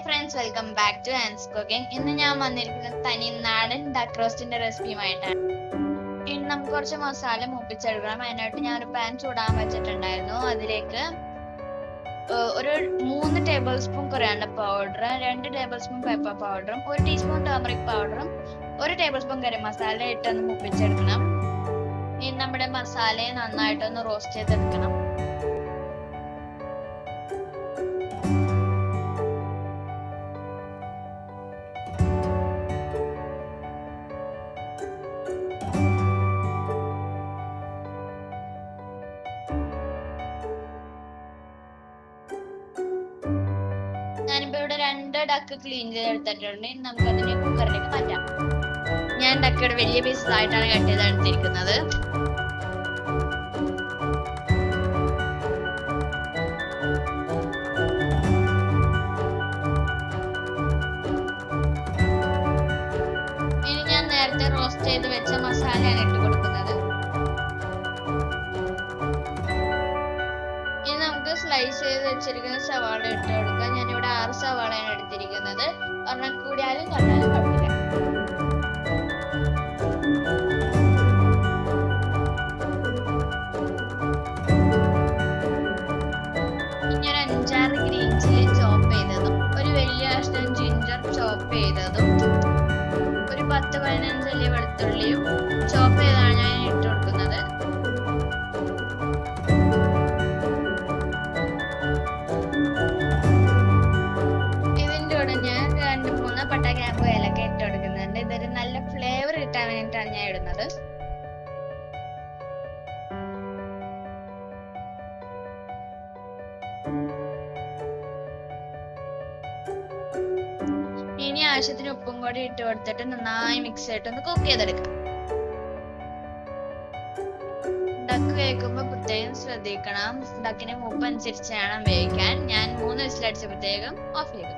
Friends, welcome back to Ann's cooking. ഇന്ന് ഞാൻ വന്നിരിക്കുന്നത് തനി നാടൻ ഡക്ക് റോസ്റ്റിന്റെ റെസിപ്പിയുമായിട്ടാണ്. ഇനി നമുക്ക് കുറച്ച് മസാല മൂപ്പിച്ചെടുക്കണം. അതിനായിട്ട് ഞാൻ ഒരു പാൻ ചൂടാൻ വെച്ചിട്ടുണ്ടായിരുന്നു. അതിലേക്ക് ഒരു 3 table spoon coriander powder, 2 table spoon pepper പൗഡറും 1 ടീസ്പൂൺ ടർമറിക് പൗഡറും 1 ടേബിൾ സ്പൂൺ ഗരം മസാല ഇട്ടൊന്ന് മൂപ്പിച്ചെടുക്കണം. ഇനി നമ്മുടെ മസാലയെ നന്നായിട്ടൊന്ന് റോസ്റ്റ് ചെയ്തെടുക്കണം. ഞാനിപ്പോ ഇവിടെ 2 ഡക്ക് ക്ലീൻ ചെയ്തെടുത്തിട്ടുണ്ട്. നമുക്ക് അതിനെ കുക്കറിലേക്ക് മാറ്റാം. ഞാൻ ഡക്കയുടെ വലിയ പീസസ് ആയിട്ടാണ് കട്ട് ചെയ്തെടുത്തിരിക്കുന്നത്. ഇനി ഞാൻ നേരത്തെ റോസ്റ്റ് ചെയ്ത് വെച്ച മസാലയാണ് ഇട്ട് കൊടുക്കുന്നത്. ഇനി നമുക്ക് സ്ലൈസ് ചെയ്ത് വെച്ചിരിക്കുന്ന സവാള ഇട്ട് കൊടുക്കാം. ഞാനിവിടെ 6 സവാളയാണ് എടുത്തിരിക്കുന്നത്. ഒരെണ്ണം കൂടിയാലും കുറഞ്ഞാലും കുഴപ്പമില്ല. ഇനി ഒരു 5-6 ഗ്രീൻ ചില്ലി ചോപ്പ് ചെയ്തതും, ഒരു വലിയ കഷ്ണം ജിഞ്ചർ ചോപ്പ് ചെയ്തതും, ഒരു 10-15 അല്ലി വെളുത്തുള്ളിയും ചോപ്പ് ചെയ്താണ് ഞാൻ ഇട്ട് കൊടുക്കുന്നത്. ഇതിൻ്റെ കൂടെ ഞാൻ 2-3 പട്ട, ഗ്രാമ്പു, ഏലക്ക ഇട്ട് കൊടുക്കുന്നുണ്ട്. ഇതൊരു നല്ല ഫ്ലേവർ കിട്ടാൻ വേണ്ടിയിട്ടാണ് ഞാൻ ഇടുന്നത്. ഇനി ആവശ്യത്തിന് ഉപ്പും കൂടി ഇട്ട് കൊടുത്തിട്ട് നന്നായി മിക്സ് ആയിട്ടൊന്ന് കുക്ക് ചെയ്തെടുക്കാം. ഡക്ക് വേവിക്കുമ്പോൾ പ്രത്യേകം ശ്രദ്ധിക്കണം. ഡക്കിന്റെ മൂപ്പ് അനുസരിച്ച് വേണം വേവിക്കാൻ. ഞാൻ 3 വിസിലടിച്ചപ്പോഴത്തേക്കും ഓഫ് ചെയ്തു.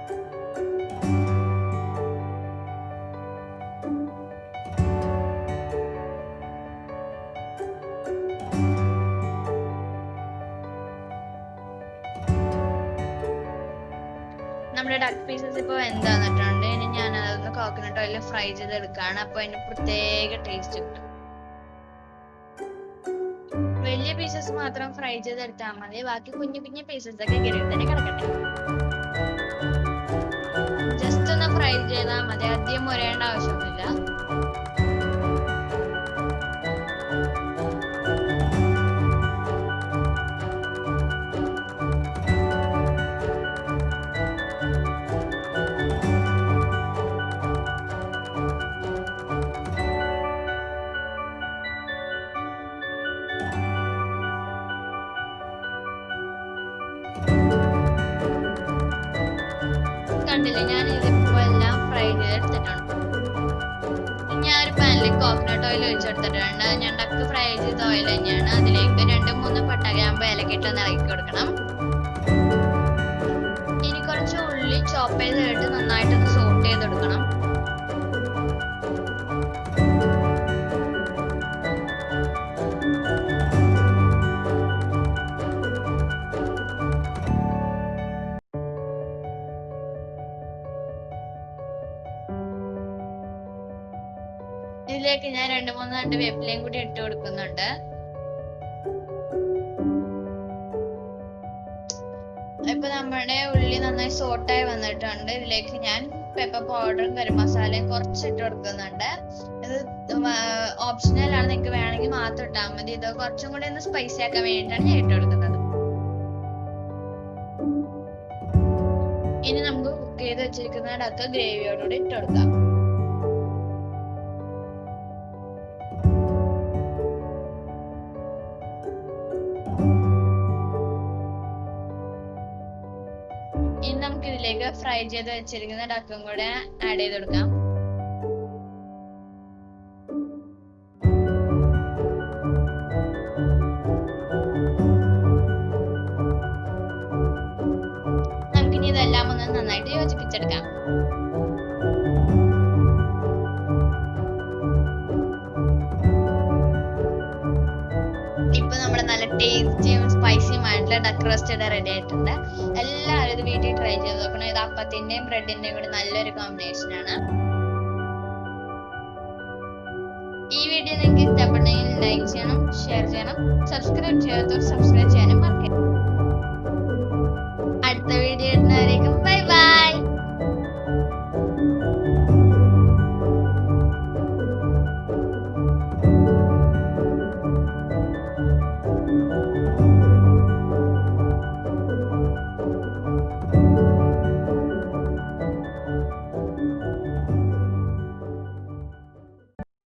നമ്മുടെ ഡക്ക് പീസസ് ഇപ്പോൾ വെന്താന്നിട്ടുണ്ട്. ഇനി ഞാൻ അതൊന്ന് കോക്കനട്ട് ഓയിൽ ഫ്രൈ ചെയ്തെടുക്കുകയാണ്. അപ്പോൾ അതിന് പ്രത്യേക ടേസ്റ്റ് കിട്ടും. വലിയ പീസസ് മാത്രം ഫ്രൈ ചെയ്തെടുത്താൽ മതി. ബാക്കി കുഞ്ഞു കുഞ്ഞു പീസസ് ഒക്കെ ഗ്രേവിയിൽ തന്നെ കിടക്കട്ടെ. ജസ്റ്റ് ഒന്ന് ഫ്രൈ ചെയ്താൽ മതി. അധികം മുരയേണ്ട ആവശ്യമൊന്നുമില്ല. കണ്ടില്ലേ, ഞാൻ ഇതിപ്പോ എല്ലാം ഫ്രൈ ചെയ്തെടുത്തിട്ടുണ്ട്. ഞാൻ ഒരു പാനിലേക്ക് കോക്കനട്ട് ഓയിൽ ഒഴിച്ചെടുത്തിട്ടുണ്ട്. ഞാൻ ഡക്ക് ഫ്രൈ ചെയ്ത ഓയിൽ തന്നെയാണ്. അതിലേക്ക് 2-3 പട്ട, ഗ്രാമ്പു, ഏലക്ക ഇട്ടൊന്ന് ഇളക്കി കൊടുക്കണം. ഇനി കുറച്ച് ഉള്ളി ചോപ്പ് ചെയ്തിട്ട് നന്നായിട്ടൊന്ന് സോട്ട് ചെയ്തെടുക്കണം. ഇതിലേക്ക് ഞാൻ 2-3 തണ്ട് വേപ്പിലയും കൂടി ഇട്ട് കൊടുക്കുന്നുണ്ട്. ഇപ്പൊ നമ്മുടെ ഉള്ളി നന്നായി സോട്ടായി വന്നിട്ടുണ്ട്. ഇതിലേക്ക് ഞാൻ പെപ്പർ പൗഡറും ഗരം മസാലയും കുറച്ച് ഇട്ട് കൊടുക്കുന്നുണ്ട്. ഇത് ഓപ്ഷണൽ ആണ്, നിങ്ങൾക്ക് വേണമെങ്കിൽ മാത്രം ഇട്ടാൽ മതി. ഇത് കുറച്ചും കൂടി ഒന്ന് സ്പൈസി ആക്കാൻ വേണ്ടിയിട്ടാണ് ഞാൻ ഇട്ട് കൊടുക്കുന്നത്. ഇനി നമുക്ക് കുക്ക് ചെയ്ത് വെച്ചിരിക്കുന്ന ഡക്ക് ഗ്രേവിയോടുകൂടി ഇട്ട് കൊടുക്കാം. ഇനി നമുക്ക് ഇതിലേക്ക് ഫ്രൈ ചെയ്ത് വെച്ചിരിക്കുന്ന ഡക്കും കൂടെ ആഡ് ചെയ്ത് കൊടുക്കാം. നമുക്കിനി ഇതെല്ലാം ഒന്ന് നന്നായിട്ട് യോജിപ്പിച്ചെടുക്കാം. ഇപ്പൊ നമ്മുടെ നല്ല ടേസ്റ്റിയും സ്പൈസിയുമായിട്ടുള്ള ഡക്ക് റോസ്റ്റ് ഇവിടെ റെഡി ആയിട്ടുണ്ട്. എല്ലാവരും ഇത് വീട്ടിൽ ട്രൈ ചെയ്ത് നോക്കണം. ഇത് അപ്പത്തിന്റെയും ബ്രെഡിന്റെയും കൂടി നല്ലൊരു കോമ്പിനേഷൻ ആണ്. ഈ വീഡിയോ നിങ്ങൾക്ക് ഇഷ്ടപ്പെട്ടെങ്കിൽ ലൈക്ക് ചെയ്യണം, ഷെയർ ചെയ്യണം, സബ്സ്ക്രൈബ് ചെയ്യാത്തവർ സബ്സ്ക്രൈബ് ചെയ്യാനും മറക്കരുത്. അടുത്ത വീഡിയോ